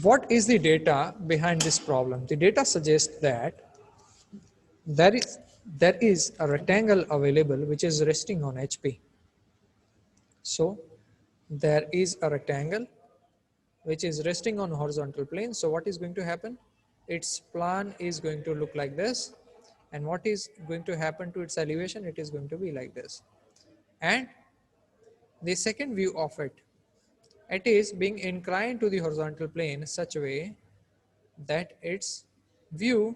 What is the data behind this problem? The data suggests that there is there is a rectangle available which is resting on HP. So there is a rectangle which is resting on horizontal plane. So what is going to happen? Its plan is going to look like this, and what is going to happen to its elevation? It is going to be like this. And the second view of it, it is being inclined to the horizontal plane such a way that its view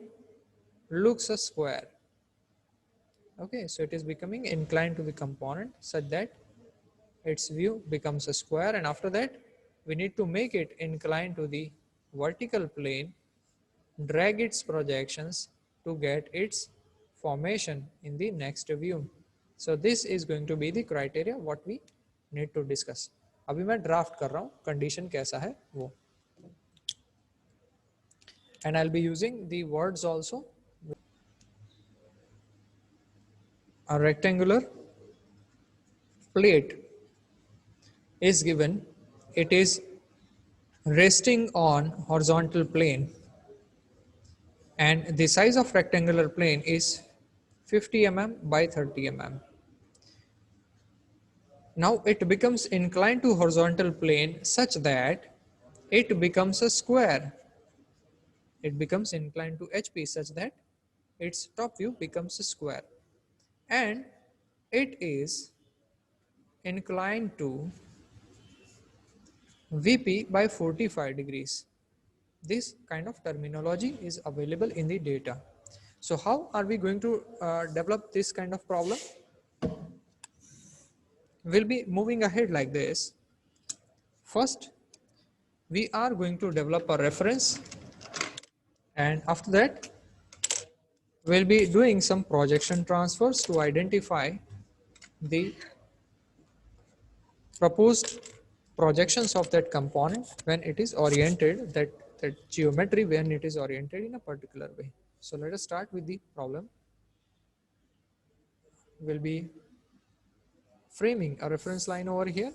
looks a square. Okay, so it is becoming inclined to the component such that its view becomes a square, and after that we need to make it inclined to the vertical plane, drag its projections to get its formation in the next view. So this is going to be the criteria what we need to discuss. अभी मैं draft कर रहा हूँ condition कैसा है वो, and I'll be using the words also. A rectangular plate is given, it is resting on horizontal plane, and the size of rectangular plane is 50 mm by 30 mm. Now it becomes inclined to horizontal plane such that it becomes a square. It becomes inclined to HP such that its top view becomes a square, and it is inclined to VP by 45 degrees. This kind of terminology is available in the data. So how are we going to develop this kind of problem? We'll be moving ahead like this. First, we are going to develop a reference, and after that we'll be doing some projection transfers to identify the proposed projections of that component when it is oriented, that geometry when it is oriented in a particular way. So let us start with the problem. We'll be framing a reference line over here,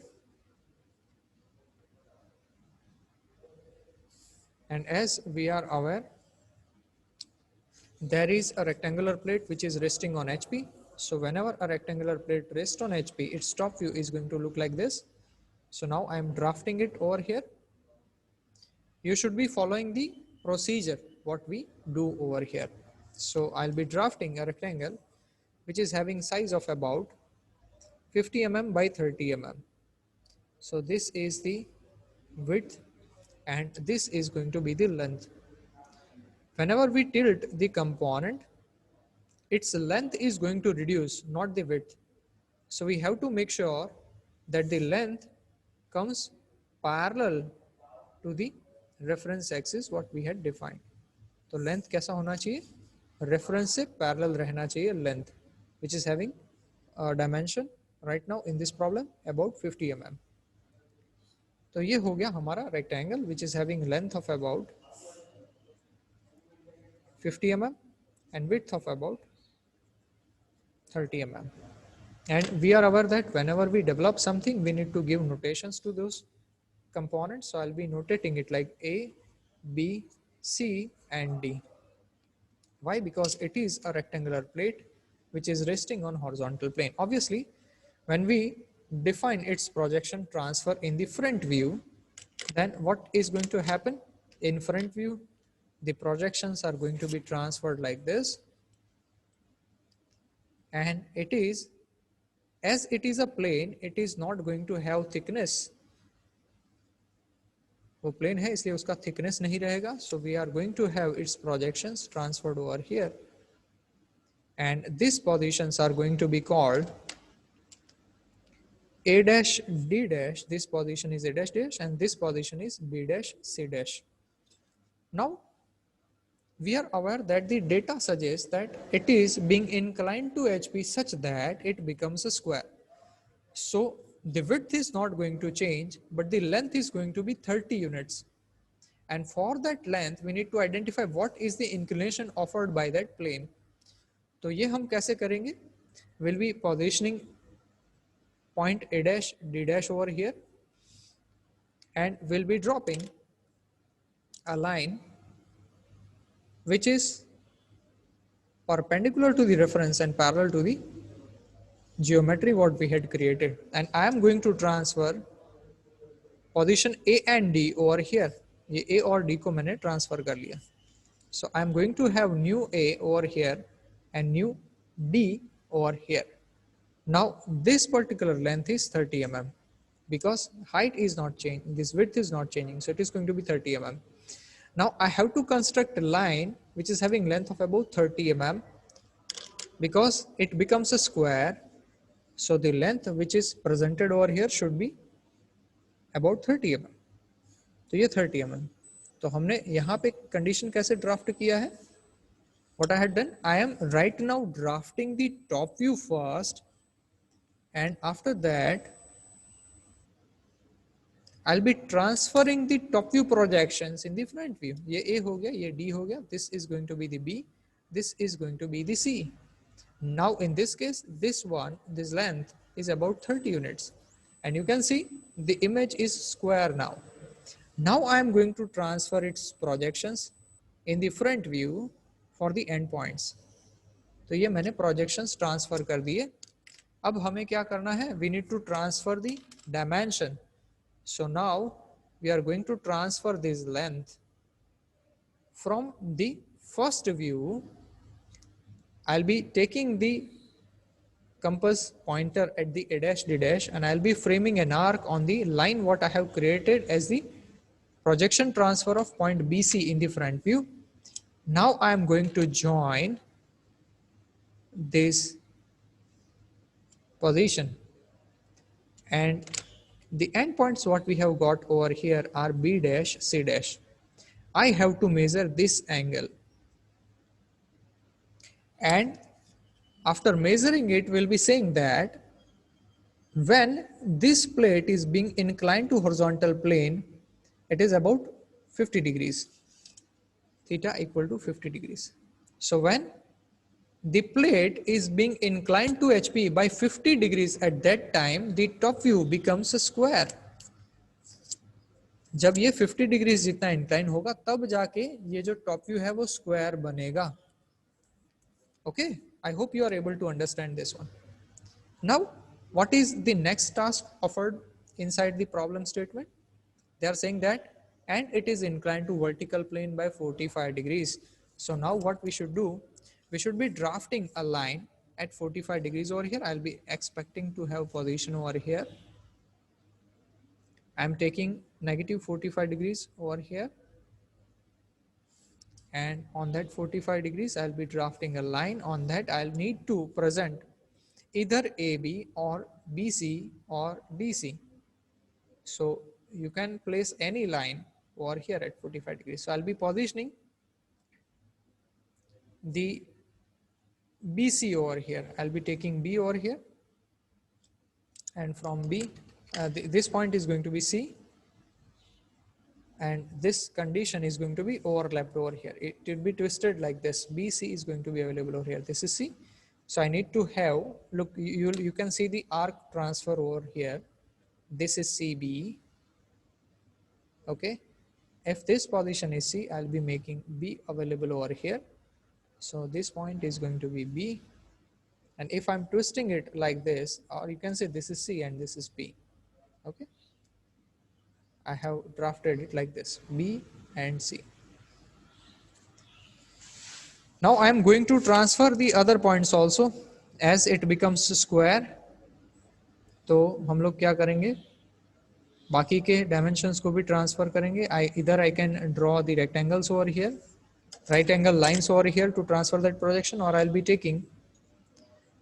and as we are aware, there is a rectangular plate which is resting on HP. So whenever a rectangular plate rests on HP, its top view is going to look like this. So now I am drafting it over here. You should be following the procedure what we do over here. So I'll be drafting a rectangle which is having size of about 50 mm by 30 mm. So this is the width and this is going to be the length. Whenever we tilt the component, its length is going to reduce, not the width. So we have to make sure that the length comes parallel to the reference axis what we had defined. तो length कैसा होना चाहिए, reference से parallel रहना चाहिए length, which is having a dimension right now in this problem about 50 mm. तो ये हो गया हमारा rectangle which is having length of about 50 mm and width of about 30 mm. And we are aware that whenever we develop something, we need to give notations to those components. So I'll be notating it like A, B, C, and D. Why? Because it is a rectangular plate which is resting on horizontal plane. Obviously, when we define its projection transfer in the front view, then what is going to happen? In front view, the projections are going to be transferred like this, and it is, as it is a plane, it is not going to have thickness. वो plane है इसलिए उसका thickness नहीं रहेगा. So we are going to have its projections transferred over here, and these positions are going to be called A dash D dash. This position is A dash dash and this position is B dash C dash. Now we are aware that the data suggests that it is being inclined to HP such that it becomes a square. So the width is not going to change, but the length is going to be 30 units. And for that length, we need to identify what is the inclination offered by that plane. तो ये हम कैसे करेंगे? We'll be positioning point A dash D dash over here, and we'll be dropping a line which is perpendicular to the reference and parallel to the geometry what we had created, and I am going to transfer position A and D over here. ये A और D को मैंने transfer कर लिया. So I am going to have new A over here and new D over here. Now this particular length is 30 mm because height is not changing, this width is not changing, so it is going to be 30 mm. Now I have to construct a line which is having length of about 30 mm because it becomes a square. So the length which is presented over here should be about 30 mm. तो ये 30 mm. तो हमने यहाँ पे condition कैसे draft किया है? What I had done, I am right now drafting the top view first, and after that I'll be transferring the top view projections in the front view. ये A हो गया, ये D हो गया, this is going to be the B, this is going to be the C. Now in this case, this length is about 30 units, and you can see the image is square now. Now I am going to transfer its projections in the front view for the endpoints. तो ये मैंने projections transfer कर दिए. अब हमें क्या करना है? We need to transfer the dimension. So now we are going to transfer this length from the first view. I'll be taking the compass pointer at the A dash D dash, and I'll be framing an arc on the line what I have created as the projection transfer of point BC in the front view. Now I am going to join this position, and the endpoints what we have got over here are B dash C dash. I have to measure this angle, and after measuring it, we'll be saying that when this plate is being inclined to horizontal plane, it is about 50 degrees, theta equal to 50 degrees. So when the plate is being inclined to HP by 50 degrees, at that time the top view becomes a square. जब ये 50 degree जितना incline होगा तब जाके ये जो top view है वो स्क्वायर बनेगा. Okay, I hope you are able to understand this one. Now what is the next task offered inside the problem statement? They are saying that and it is inclined to vertical plane by 45 degrees. So now what we should do, we should be drafting a line at 45 degrees over here. I'll be expecting to have position over here. I'm taking negative 45 degrees over here, and on that 45 degrees I'll be drafting a line. On that I'll need to present either AB or BC or DC. So you can place any line over here at 45 degrees. So I'll be positioning the BC over here. I'll be taking B over here, and from B, this point is going to be C, and this condition is going to be overlapped over here. It will be twisted like this. BC is going to be available over here. This is C. So I need to have, look, you can see the arc transfer over here. This is CB. Okay. If this position is C, I'll be making B available over here. So this point is going to be B. And if I'm twisting it like this, or you can say this is C and this is B. Okay. I have drafted it like this, B and C. Now I am going to transfer the other points also as it becomes square. तो हम लोग क्या करेंगे, बाकी के dimensions को भी transfer करेंगे. Either I can draw the rectangles over here, right angle lines over here to transfer that projection, or I'll be taking,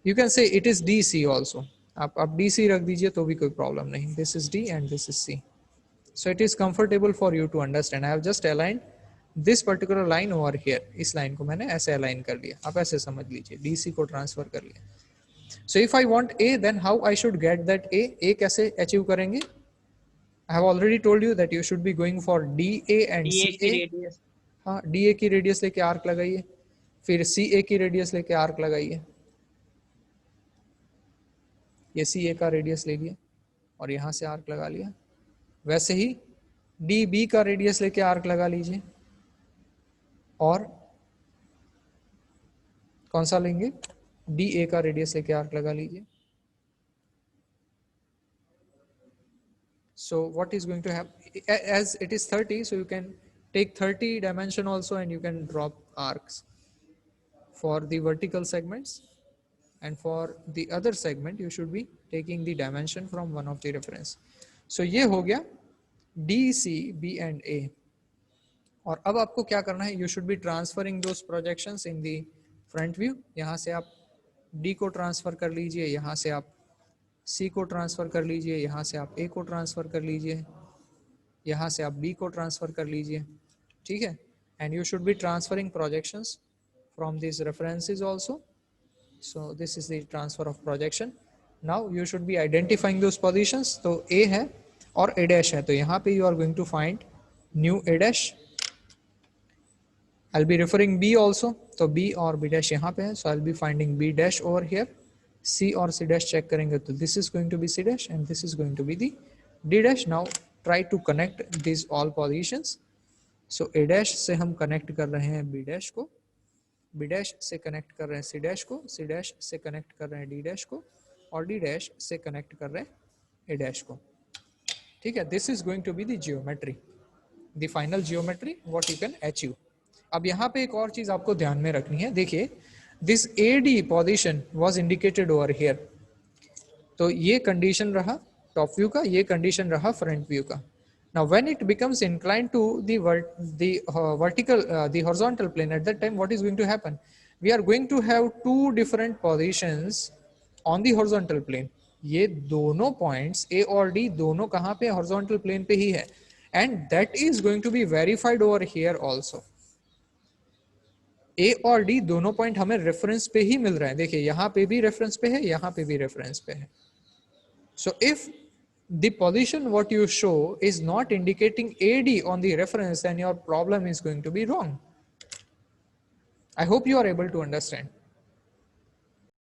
you can say it is DC also. आप DC रख दीजिए तो भी कोई problem नहीं. This is D and this is C. So it is comfortable for you to understand. I have just aligned this particular line over here. इस line को मैंने ऐसे align कर लिया. आप ऐसे समझ लीजिए, DC को transfer कर लिया. So if I want A, then how I should get that A? A कैसे achieve करेंगे? I have already told you that you should be going for DA and CA. हाँ, DA की radius लेके arc लगाइए, फिर CA की radius लेके arc लगाइए. ये CA का radius ले लिया और यहाँ से arc लगा लिया. वैसे ही DB का रेडियस लेके आर्क लगा लीजिए. और कौन सा लेंगे, डी ए का रेडियस लेके आर्क लगा लीजिए. So what is going to happen, as it is 30, so you can take 30 dimension also and you can drop arcs for the vertical segments, and for the other segment you should be taking the dimension from one of the reference. So ये हो गया D, C, B and A. और अब आपको क्या करना है, you should be transferring those projections in the front view. यहाँ से आप D को ट्रांसफर कर लीजिए, यहाँ से आप C को ट्रांसफर कर लीजिए, यहाँ से आप A को ट्रांसफर कर लीजिए, यहाँ से आप B को ट्रांसफर कर लीजिए. ठीक है, and you should be transferring projections from this references also. So this is the transfer of projection. Now you should be identifying those positions. तो A है और A डैश है, तो यहाँ पे you are going to find new A dash. I'll be referring B also, तो B और B dash यहाँ पे है, so I'll be finding B dash over here. C और C dash check करेंगे तो this is going to be C dash and this is going to be the D dash. Now try to connect these all positions. So A dash से हम connect कर रहे हैं B dash को, B dash से connect कर रहे हैं C dash को, C dash से connect कर रहे हैं D dash को, और D dash से connect कर रहे हैं A dash को. ठीक है, this is going to be the geometry, the final geometry what you can achieve. अब यहाँ पे एक और चीज आपको ध्यान में रखनी है. देखिए, this AD position was indicated over here. तो ये कंडीशन रहा टॉप व्यू का, ये कंडीशन रहा फ्रंट व्यू का. Now when it becomes inclined to the vertical the horizontal plane, at that time what is going to happen, we are going to have two different positions on the horizontal plane. ये दोनों points A और D दोनों कहाँ पे, horizontal plane पे ही है, and that is going to be verified over here also. A और D दोनों पॉइंट हमें रेफरेंस पे ही मिल रहे हैं. देखिए, यहाँ पे भी रेफरेंस पे है, यहाँ पे भी रेफरेंस पे है. So if the position what you show is not indicating AD on the reference, then your problem is going to be wrong. I hope you are able to understand.